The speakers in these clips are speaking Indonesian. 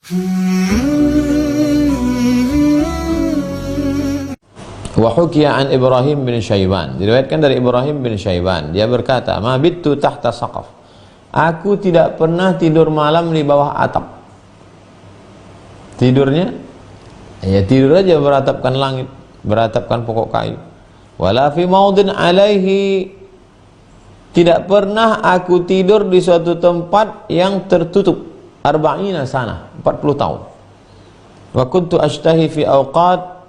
Wa hukiya an Ibrahim bin Syaiban, diriwayatkan dari Ibrahim bin Syaiban, dia berkata, ma bittu tahta saqaf, aku tidak pernah tidur malam di bawah atap. Tidurnya ya tidur aja beratapkan langit, beratapkan pokok kayu. Wala fi maudin alaihi, tidak pernah aku tidur di suatu tempat yang tertutup. Arba'ina sana, 40 tahun. Wa kuntu ashtahi fi awqat,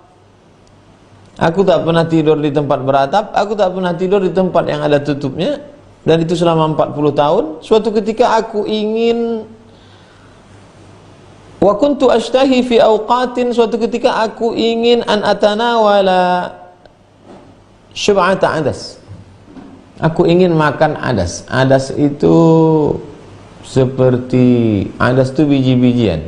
aku tak pernah tidur di tempat beratap, aku tak pernah tidur di tempat yang ada tutupnya, dan itu selama 40 tahun. Suatu ketika aku ingin, wa kuntu ashtahi fi awqatin, suatu ketika aku ingin an atanawala syub'ata adas, aku ingin makan adas. Adas itu seperti, adas itu biji-bijian.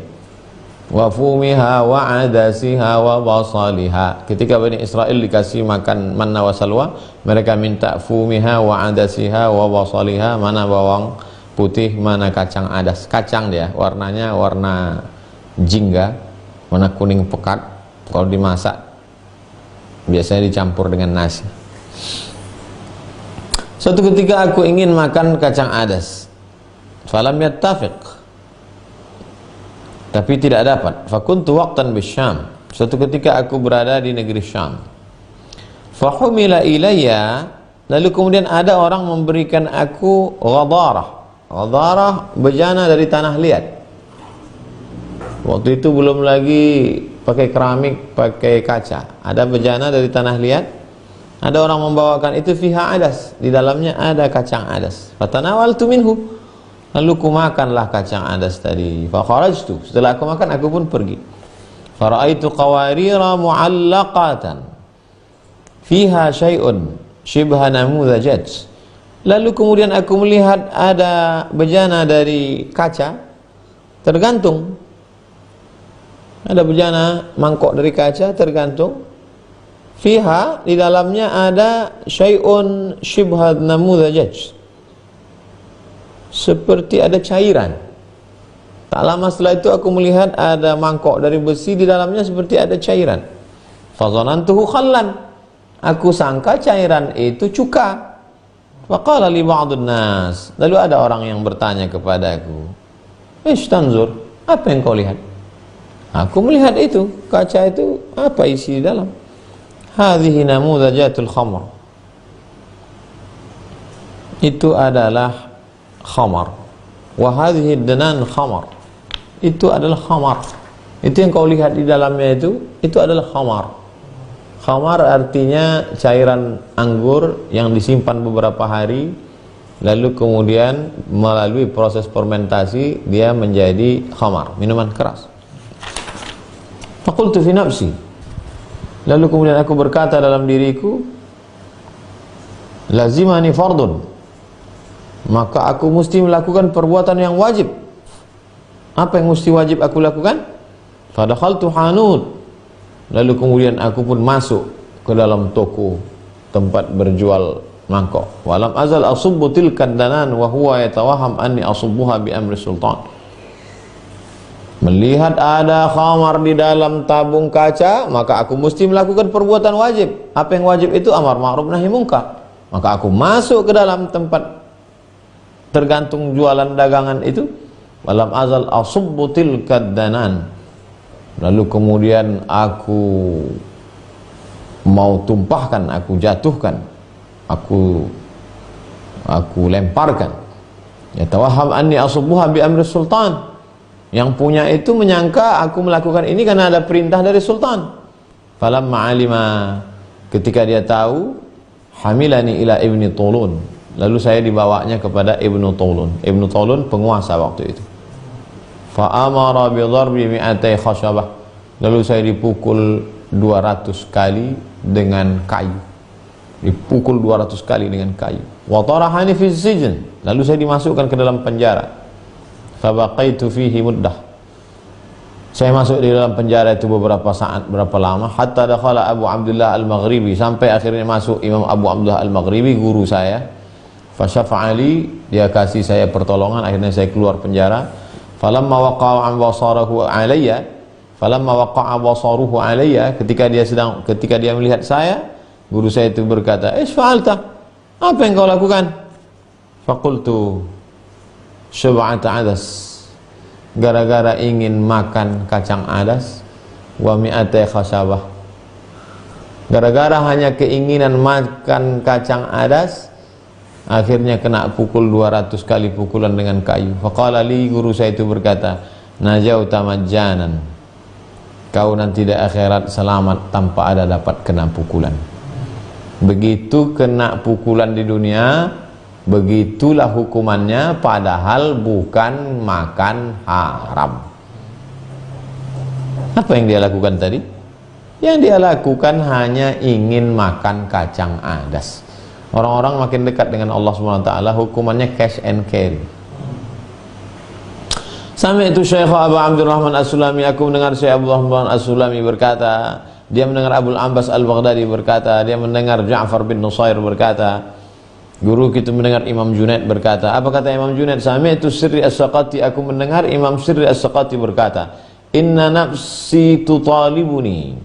Wa fumiha wa adasiha wa basaliha. Ketika Bani Israel dikasih makan manna wa salwa, mereka minta fumiha wa adasiha wa basaliha, mana bawang putih, mana kacang adas. Kacang dia, warnanya warna jingga, warna kuning pekat. Kalau dimasak biasanya dicampur dengan nasi. Suatu ketika aku ingin makan kacang adas, falam yattafiq, tapi tidak dapat. Fakuntu waqtan bisyam, suatu ketika aku berada di negeri Syam. Fahumila ilayya, lalu kemudian ada orang memberikan aku ghadarah. Ghadarah bejana dari tanah liat. Waktu itu belum lagi pakai keramik, pakai kaca, ada bejana dari tanah liat. Ada orang membawakan itu, fiha adas, di dalamnya ada kacang adas. Fatanawaltu minhu, lalu ku makanlah kacang adas tadi. Fa kharajtu, setelah aku makan aku pun pergi. Fara'aitu qawarira mu'allaqatan fiha syai'un shibha namudhajat. Lalu kemudian aku melihat ada bejana dari kaca tergantung. Ada bejana mangkok dari kaca tergantung. Fiha, di dalamnya ada syai'un shibha namudhajat, seperti ada cairan. Tak lama setelah itu aku melihat ada mangkok dari besi, di dalamnya seperti ada cairan. Fazanantuhu khallan, aku sangka cairan itu cuka. Faqala li ba'dun nas, lalu ada orang yang bertanya kepadaku, "Ish tanzur, apa yang kau lihat?" Aku melihat itu, kaca itu, apa isi di dalam? Hadhihi namudhajatul khamr, itu adalah khamar. Wa hadhihi danan khamar, itu adalah khamar. Itu yang kau lihat di dalamnya itu adalah khamar. Khamar artinya cairan anggur yang disimpan beberapa hari, lalu kemudian melalui proses fermentasi dia menjadi khamar, minuman keras. Faqultu fi nafsi, lalu kemudian aku berkata dalam diriku, lazimani fardun, maka aku mesti melakukan perbuatan yang wajib. Apa yang mesti wajib aku lakukan? Fadakhaltu hanut, lalu kemudian aku pun masuk ke dalam toko tempat berjual mangkok. Walam azal asubbu tilkad danan wa huwa yatawaham anni asubbuha bi amri sultan. Melihat ada khamar di dalam tabung kaca, maka aku mesti melakukan perbuatan wajib. Apa yang wajib itu? Amar ma'ruf nahi munkar. Maka aku masuk ke dalam tempat tergantung jualan dagangan itu. Walam azal asubbu tilkad danan, lalu kemudian aku mau tumpahkan, aku jatuhkan, aku lemparkan. Yatawaham anni asubbuha bi amri sultan, yang punya itu menyangka aku melakukan ini karena ada perintah dari sultan. Falamma alima, ketika dia tahu, hamilani ila ibni Tulun, lalu saya dibawanya kepada Ibnu Tulun. Ibnu Tulun penguasa waktu itu. Fa amara bi dharbi mi'atai khashabah, lalu saya dipukul 200 kali dengan kayu. Dipukul 200 kali dengan kayu. Wa tarahani fi sijn, lalu saya dimasukkan ke dalam penjara. Fabaqaitu fihi muddah, saya masuk di dalam penjara itu beberapa saat, berapa lama, hatta dakhala Abu Abdullah Al-Maghribi, sampai akhirnya masuk Imam Abu Abdullah Al-Maghribi, guru saya. Fasyafa'ali, dia kasih saya pertolongan, akhirnya saya keluar penjara. Falamma waqa'a basarahu alayya, falamma waqa'a basaruhu alayya, ketika dia melihat saya, guru saya itu berkata, "Fa'alta?" Apa yang kau lakukan? Faqultu syub'ata adas, gara-gara ingin makan kacang adas, wa mi'atai khasabah, gara-gara hanya keinginan makan kacang adas, akhirnya kena pukul 200 kali pukulan dengan kayu. Faqala li, guru saya itu berkata, najauta majjanan, kau nanti di akhirat selamat tanpa ada dapat kena pukulan. Begitu kena pukulan di dunia, begitulah hukumannya, padahal bukan makan haram. Apa yang dia lakukan tadi? Yang dia lakukan hanya ingin makan kacang adas. Orang-orang makin dekat dengan Allah SWT, hukumannya cash and carry. Sampai itu Syekh Abu Abdurrahman As-Sulami, aku mendengar Syekh Abu Abdurrahman As-Sulami berkata, dia mendengar Abul Ambas Al-Baghdadi berkata, dia mendengar Ja'far bin Nusair berkata, guru kita mendengar Imam Junaid berkata. Apa kata Imam Junaid? Sami'tu Sirri As-Saqati, aku mendengar Imam Sirri As-Saqati berkata, inna nafsi tutalibuni,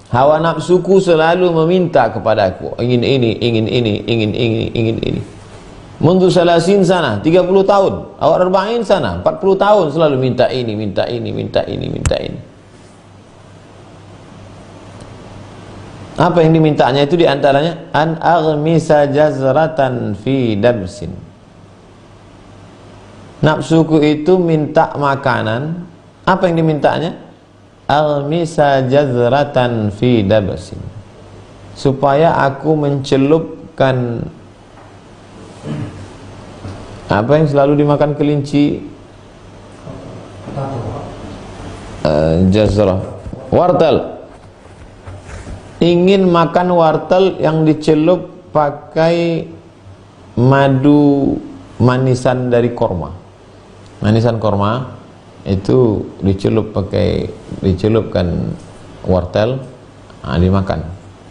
hawa nafsuku selalu meminta kepadaku, ingin ini, ingin ini, ingin ini, ingin ini. Mundu salasin sana, 30 tahun, awal 40 sana, 40 tahun selalu minta ini, minta ini, minta ini, minta ini. Apa yang dimintanya itu diantaranya an aghmisa jazratan fi dabsin. Nafsuku itu minta makanan. Apa yang dimintanya? Aghmisa jazratan fi dabsin, supaya aku mencelupkan apa yang selalu dimakan kelinci, jazrah, wortel. Ingin makan wortel yang dicelup pakai madu manisan dari korma. Manisan korma itu dicelupkan wortel, dimakan,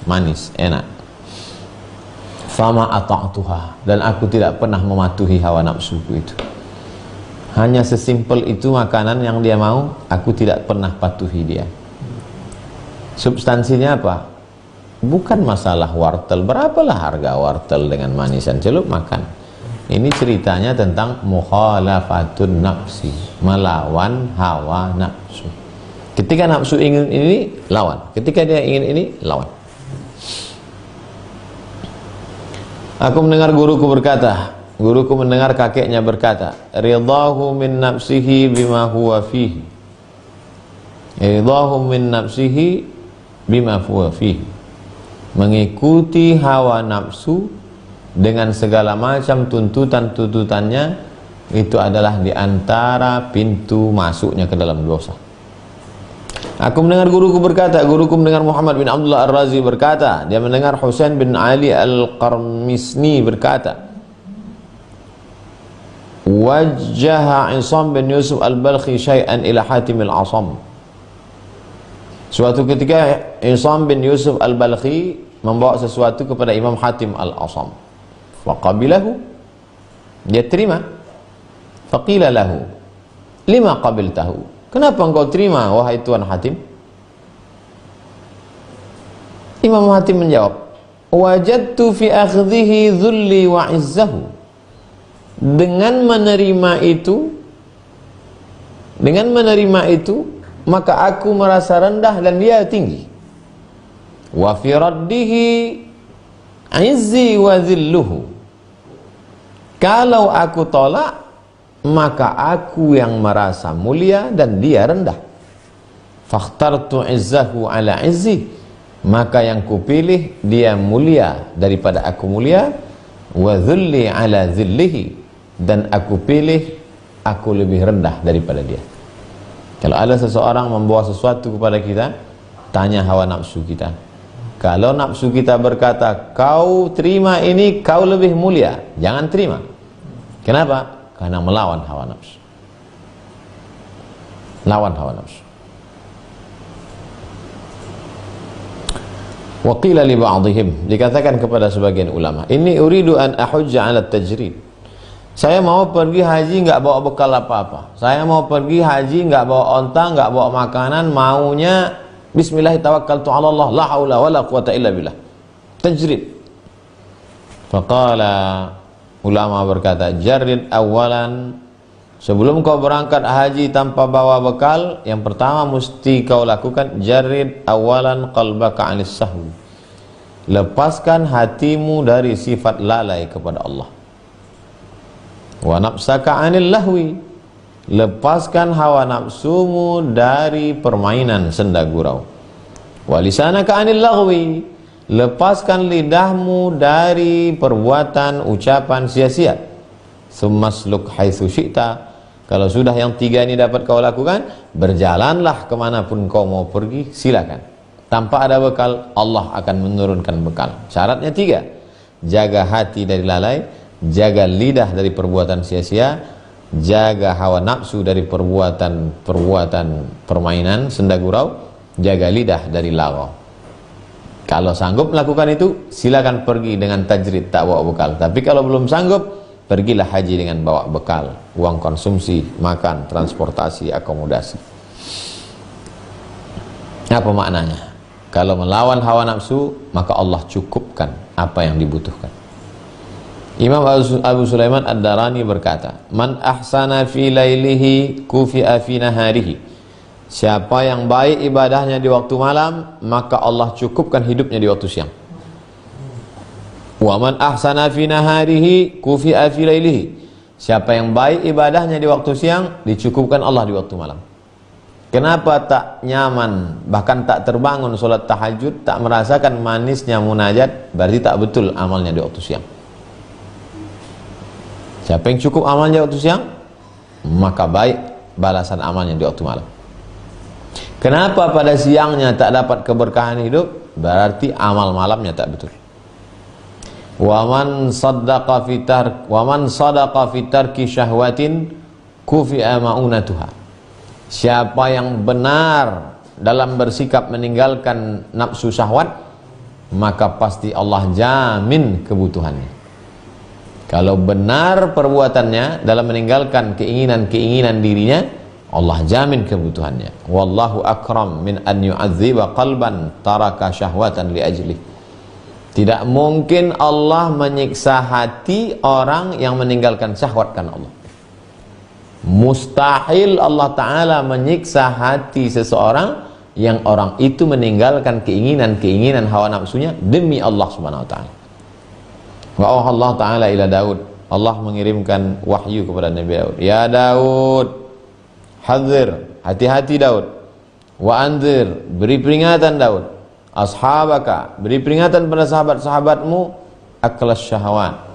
manis, enak. Fama ata'tuha, dan aku tidak pernah mematuhi hawa nafsuku itu. Hanya sesimpel itu makanan yang dia mau, aku tidak pernah patuhi dia. Substansinya apa? Bukan masalah wortel, berapalah harga wortel dengan manisan celup makan. Ini ceritanya tentang mukhalafatun nafsi, melawan hawa nafsu. Ketika nafsu ingin ini, lawan. Ketika dia ingin ini, lawan. Aku mendengar guruku berkata, guruku mendengar kakeknya berkata, ridahu min nafsihi bima huwa fihi, ridahu min nafsihi bima huwa fihi, mengikuti hawa nafsu dengan segala macam tuntutan-tuntutannya, itu adalah diantara pintu masuknya ke dalam dosa. Aku mendengar guruku berkata, guruku mendengar Muhammad bin Abdullah Ar-Razi berkata, dia mendengar Husain bin Ali Al-Qarmisni berkata, wajjaha Isam bin Yusuf Al-Balkhi syai'an ila Hatim Al-Asam. Suatu ketika Isam bin Yusuf Al-Balkhi membawa sesuatu kepada Imam Hatim Al-Asam. Faqabilahu, dia terima. Faqila lahu, lima qabiltahu, kenapa engkau terima wahai Tuan Hatim? Imam Hatim menjawab, wajadtu fi akhdhihi dhulli wa izzahu, dengan menerima itu maka aku merasa rendah dan dia tinggi. Wa fi raddihi izzi wa dhilluhu, kalau aku tolak maka aku yang merasa mulia dan dia rendah. Fakhtartu izzahu ala izzi, maka yang kupilih dia mulia daripada aku mulia. Wa dhulli ala dhillihi, dan aku pilih aku lebih rendah daripada dia. Kalau ada seseorang membawa sesuatu kepada kita, tanya hawa nafsu kita. Kalau nafsu kita berkata, kau terima ini, kau lebih mulia, jangan terima. Kenapa? Karena melawan hawa nafsu. Lawan hawa nafsu. Wa qila li ba'dihim, dikatakan kepada sebagian ulama, inni uridu an ahujja 'ala tajrid, Saya mau pergi haji nggak bawa bekal apa-apa. Saya mau pergi haji nggak bawa onta, nggak bawa makanan, maunya bismillah tawakkaltu 'ala Allah, la haula wala quwata illa billah. Tajrid. Faqala, ulama berkata, jarrid awalan, sebelum kau berangkat haji tanpa bawa bekal, yang pertama mesti kau lakukan jarrid awalan qalbaka 'anis sahwi. Lepaskan hatimu dari sifat lalai kepada Allah. Wa nafsaka 'anil lahwi, lepaskan hawa nafsumu dari permainan senda gurau. Wa lisanaka 'anil laghwi, lepaskan lidahmu dari perbuatan ucapan sia-sia. Summasluk haitsu syi'ta, kalau sudah yang tiga ini dapat kau lakukan, berjalanlah kemanapun kau mau pergi, silakan. Tanpa ada bekal, Allah akan menurunkan bekal. Syaratnya tiga: jaga hati dari lalai, jaga lidah dari perbuatan sia-sia, jaga hawa nafsu dari perbuatan permainan senda gurau, jaga lidah dari lagau. Kalau sanggup melakukan itu, silakan pergi dengan tajrid, tak bawa bekal. Tapi kalau belum sanggup, pergilah haji dengan bawa bekal, uang konsumsi, makan, transportasi, akomodasi. Apa maknanya? Kalau melawan hawa nafsu, maka Allah cukupkan apa yang dibutuhkan. Imam Abu Sulaiman Ad-Darani berkata, man ahsana fi lailihi kufi'a fi naharihi. Siapa yang baik ibadahnya di waktu malam, maka Allah cukupkan hidupnya di waktu siang. Wa man ahsana fi naharihi kufi'a fi lailihi. Siapa yang baik ibadahnya di waktu siang, dicukupkan Allah di waktu malam. Kenapa tak nyaman, bahkan tak terbangun solat tahajud, tak merasakan manisnya munajat? Berarti tak betul amalnya di waktu siang. Siapa yang cukup amalnya di waktu siang, maka baik balasan amalnya di waktu malam. Kenapa pada siangnya tak dapat keberkahan hidup? Berarti amal malamnya tak betul. Waman sadaqa fi tarki syahwatin kufi'a ma'unatuha. Siapa yang benar dalam bersikap meninggalkan nafsu syahwat, maka pasti Allah jamin kebutuhannya. Kalau benar perbuatannya dalam meninggalkan keinginan-keinginan dirinya, Allah jamin kebutuhannya. Wallahu akram min an yu'adziba qalban taraka syahwatan li ajlih. Tidak mungkin Allah menyiksa hati orang yang meninggalkan syahwat karena Allah. Mustahil Allah Ta'ala menyiksa hati seseorang yang orang itu meninggalkan keinginan-keinginan hawa nafsunya demi Allah Subhanahu Wa Ta'ala. Wa Allah Ta'ala ila Daud, Allah mengirimkan wahyu kepada Nabi Daud. Ya Daud, hadzir, hati-hati Daud. Wa anzir, beri peringatan Daud. Ashabaka, beri peringatan pada sahabat-sahabatmu. Aklas syahwat,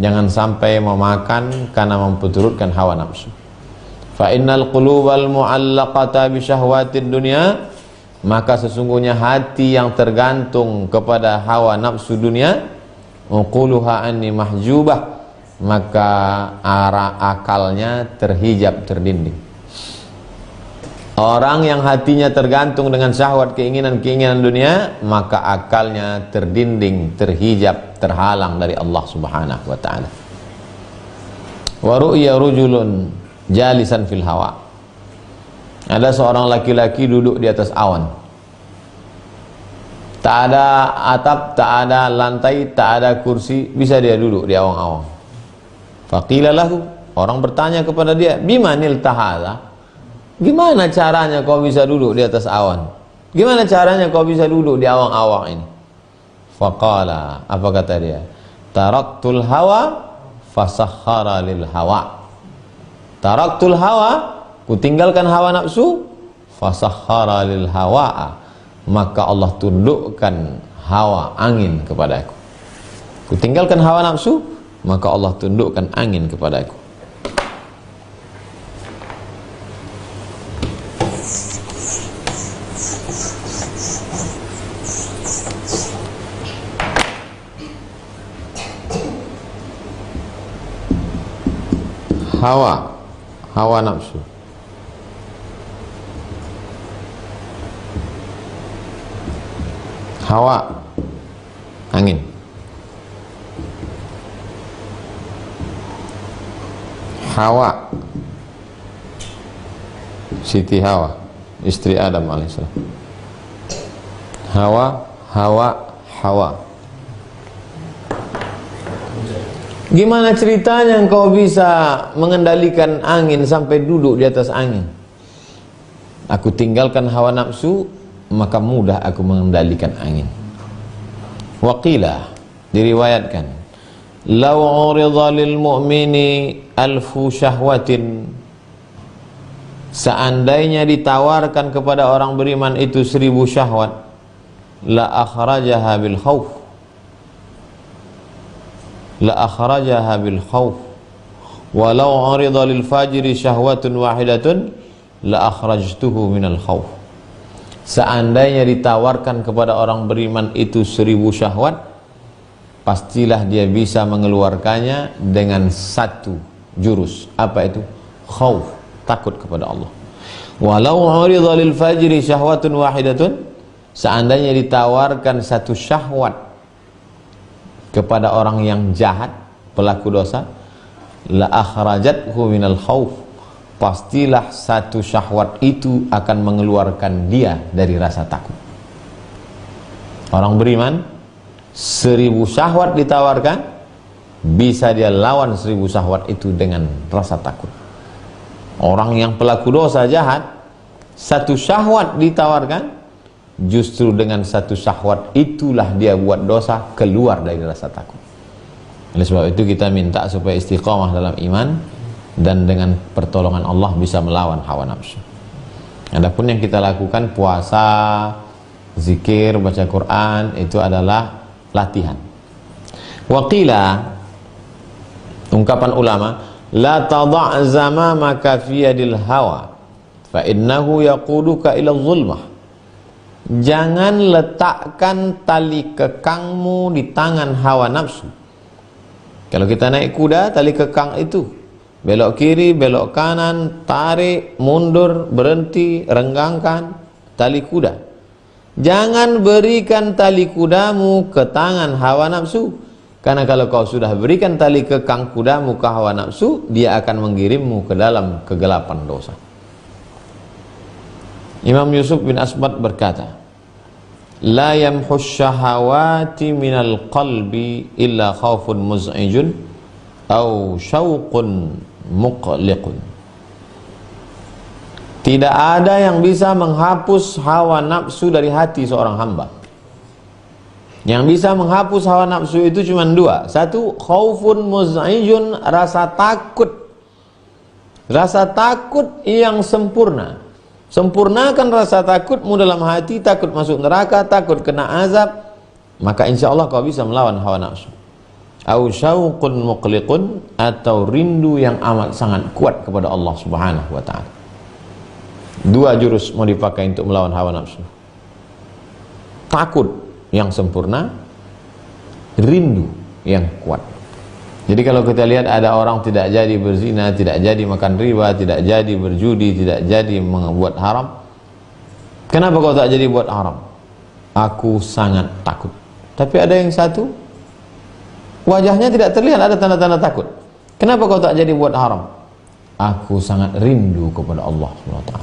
jangan sampai memakan karena memperturutkan hawa nafsu. Fa innal qulubal mu'allaqata bi syahwatid dunya, maka sesungguhnya hati yang tergantung kepada hawa nafsu dunia, uquluha anni mahjubah, maka arah akalnya terhijab, terdinding. Orang yang hatinya tergantung dengan syahwat, keinginan-keinginan dunia, maka akalnya terdinding, terhijab, terhalang dari Allah Subhanahu wa Ta'ala. Wa ru'ya rujulun jalisan fil hawa. Ada seorang laki-laki duduk di atas awan. Tak ada atap, tak ada lantai, tak ada kursi, bisa dia duduk di awang-awang. Faqila lahu, orang bertanya kepada dia, bimanil tahadha? Gimana caranya kau bisa duduk di atas awan? Gimana caranya kau bisa duduk di awang-awang ini? Faqala, apa kata dia? Taraktul hawa fasakhara lil hawa. Taraktul hawa, kutinggalkan hawa nafsu, fasakhara lil hawa, maka Allah tundukkan hawa angin kepadaku. Kutinggalkan hawa nafsu, maka Allah tundukkan angin kepadaku. Hawa nafsu. Hawa, angin. Hawa, Siti Hawa, istri Adam alaihissalam. Hawa. Gimana ceritanya engkau bisa mengendalikan angin sampai duduk di atas angin? Aku tinggalkan hawa nafsu, maka mudah aku mengendalikan angin. Waqila, diriwayatkan, law urida lil mu'mini alfu syahwatin, seandainya ditawarkan kepada orang beriman itu 1000 syahwat, la akhrajaha bil khauf, walau urida lil fajiri syahwatun wahidatun la akhrajtuhu minal khauf. Seandainya ditawarkan kepada orang beriman itu 1000 syahwat, pastilah dia bisa mengeluarkannya dengan satu jurus. Apa itu? Khauf, takut kepada Allah. Walau urida lil fajiri syahwatun wahidatun, seandainya ditawarkan satu syahwat kepada orang yang jahat, pelaku dosa, la akhrajathu minal khauf, pastilah satu syahwat itu akan mengeluarkan dia dari rasa takut. Orang beriman 1000 syahwat ditawarkan, bisa dia lawan 1000 syahwat itu dengan rasa takut. Orang yang pelaku dosa jahat, satu syahwat ditawarkan, justru dengan satu syahwat itulah dia buat dosa, keluar dari rasa takut. Oleh sebab itu kita minta supaya istiqamah dalam iman, dan dengan pertolongan Allah bisa melawan hawa nafsu. Adapun yang kita lakukan, puasa, zikir, baca Quran, itu adalah latihan. Waqila, ungkapan ulama, la tadha' zamamaka fi yadil hawa fa innahu yaquduka ila zulmah. Jangan letakkan tali kekangmu di tangan hawa nafsu. Kalau kita naik kuda, tali kekang itu belok kiri, belok kanan, tarik, mundur, berhenti, renggangkan tali kuda. Jangan berikan tali kudamu ke tangan hawa nafsu, karena kalau kau sudah berikan tali kekang kudamu ke hawa nafsu, dia akan mengirimmu ke dalam kegelapan dosa. Imam Yusuf bin Asbat berkata, la yamhus syahawati minal qalbi illa khawfun muz'ijun au syauqun muqliqun. Tidak ada yang bisa menghapus hawa nafsu dari hati seorang hamba. Yang bisa menghapus hawa nafsu itu cuma dua. Satu, khaufun muz'ijun, rasa takut. Rasa takut yang sempurna. Sempurnakan rasa takutmu dalam hati, takut masuk neraka, takut kena azab, maka insya Allah kau bisa melawan hawa nafsu. Au syauqun muqliqun, atau rindu yang amat sangat kuat kepada Allah Subhanahu wa ta'ala. Dua jurus mau dipakai untuk melawan hawa nafsu. Takut yang sempurna, rindu yang kuat. Jadi kalau kita lihat ada orang tidak jadi berzina, tidak jadi makan riba, tidak jadi berjudi, tidak jadi membuat haram. Kenapa kau tak jadi buat haram? Aku sangat takut. Tapi ada yang satu, wajahnya tidak terlihat ada tanda-tanda takut. Kenapa kau tak jadi buat haram? Aku sangat rindu kepada Allah SWT.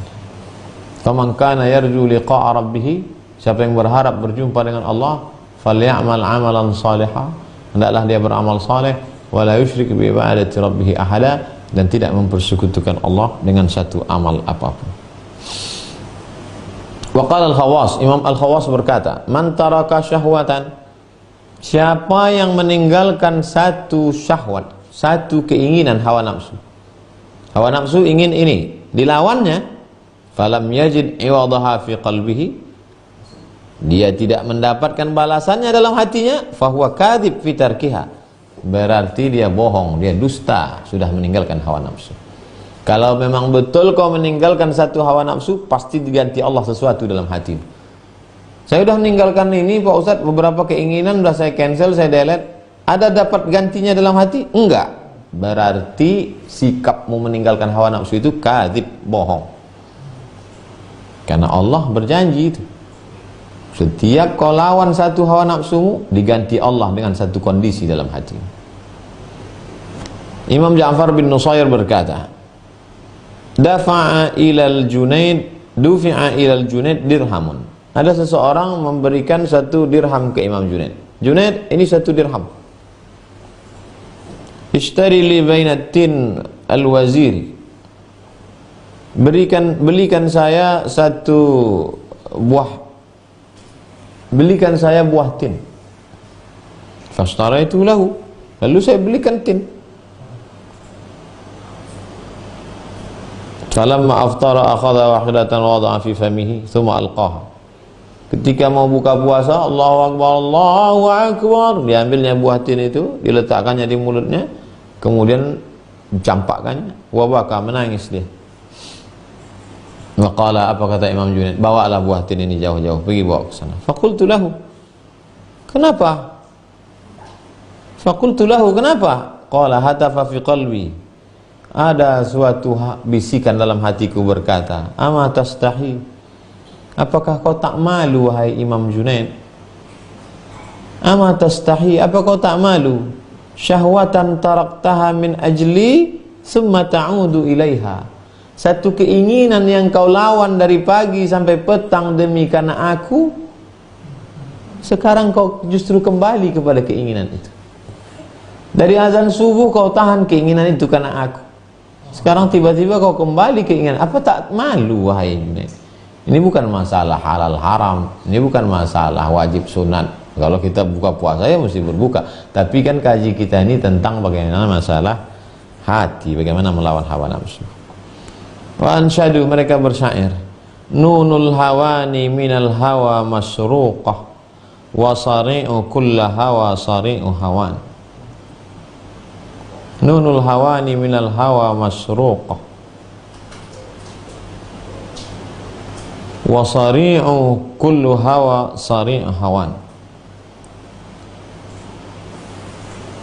Faman kana yarju liqa'a rabbih, siapa yang berharap berjumpa dengan Allah, falyamal amalan salihah, hendaklah dia beramal saleh, wala yusyrik bi ibadati rabbih ahada, dan tidak mempersekutukan Allah dengan satu amal apapun. Wa qala al-Khawas, Imam al-Khawas berkata, man taraka syahwatan, siapa yang meninggalkan satu syahwat, satu keinginan hawa nafsu. Hawa nafsu ingin ini, dilawannya, falam yajid iwadaha fi qalbihi, dia tidak mendapatkan balasannya dalam hatinya, fahuwa kadhib fi tarkiha, berarti dia bohong, dia dusta, sudah meninggalkan hawa nafsu. Kalau memang betul kau meninggalkan satu hawa nafsu, pasti diganti Allah sesuatu dalam hati. Saya sudah meninggalkan ini Pak Ustadz, beberapa keinginan sudah saya cancel, saya delete, ada dapat gantinya dalam hati? Enggak. Berarti sikapmu meninggalkan hawa nafsu itu kadzib, bohong. Karena Allah berjanji itu, setiap kau lawan satu hawa nafsumu, diganti Allah dengan satu kondisi dalam hati. Imam Ja'far bin Nusair berkata, dufi'a ilal Junaid dirhamun. Ada seseorang memberikan 1 dirham ke Imam Junaid. Junaid, ini 1 dirham. Ishtari li bainatin al-waziri. Belikan saya 1 buah. Belikan saya buah tin. Fastaraitu lahu. Lalu saya belikan tin. Falamma aftara akhadha wahidatan wada'a fi famihi thumma alqaha. Ketika mau buka puasa, Allahu Akbar, Allahu Akbar, diambilnya buah tin itu, diletakkannya di mulutnya, kemudian campakkannya, wa baka, menangis dia. Waqala, apa kata Imam Junaid? Bawalah buah tin ini jauh-jauh, pergi bawa ke sana. Faqultu lahu, kenapa? Faqultu lahu, kenapa? Qala hatafa fi qalbi. Ada suatu bisikan dalam hatiku berkata, ama tastahi, apakah kau tak malu wahai Imam Junaid? Ama tastahi, apa kau tak malu? Syahwatan taraktaha min ajli summa ta'udu ilaiha. Satu keinginan yang kau lawan dari pagi sampai petang demi karena aku, sekarang kau justru kembali kepada keinginan itu. Dari azan subuh kau tahan keinginan itu karena aku, sekarang tiba-tiba kau kembali keinginan. Apa tak malu wahai Junaid? Ini bukan masalah halal haram, ini bukan masalah wajib sunat. Kalau kita buka puasa ya mesti berbuka. Tapi kan kaji kita ini tentang bagaimana masalah hati, bagaimana melawan hawa nafsu. Wa ansyadu, mereka bersyair, nunul hawani minal hawa masruqah wa sari'u kulla hawa sari'u hawan. Nunul hawani minal hawa masruqah wa sari'u kullu hawa sari'u hawan.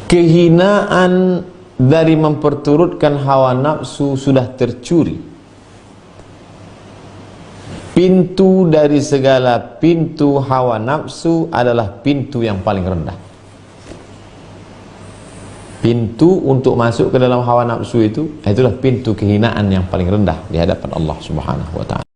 Kehinaan dari memperturutkan hawa nafsu sudah tercuri. Pintu dari segala pintu hawa nafsu adalah pintu yang paling rendah. Pintu untuk masuk ke dalam hawa nafsu itu, itulah pintu kehinaan yang paling rendah di hadapan Allah Subhanahu wa ta'ala.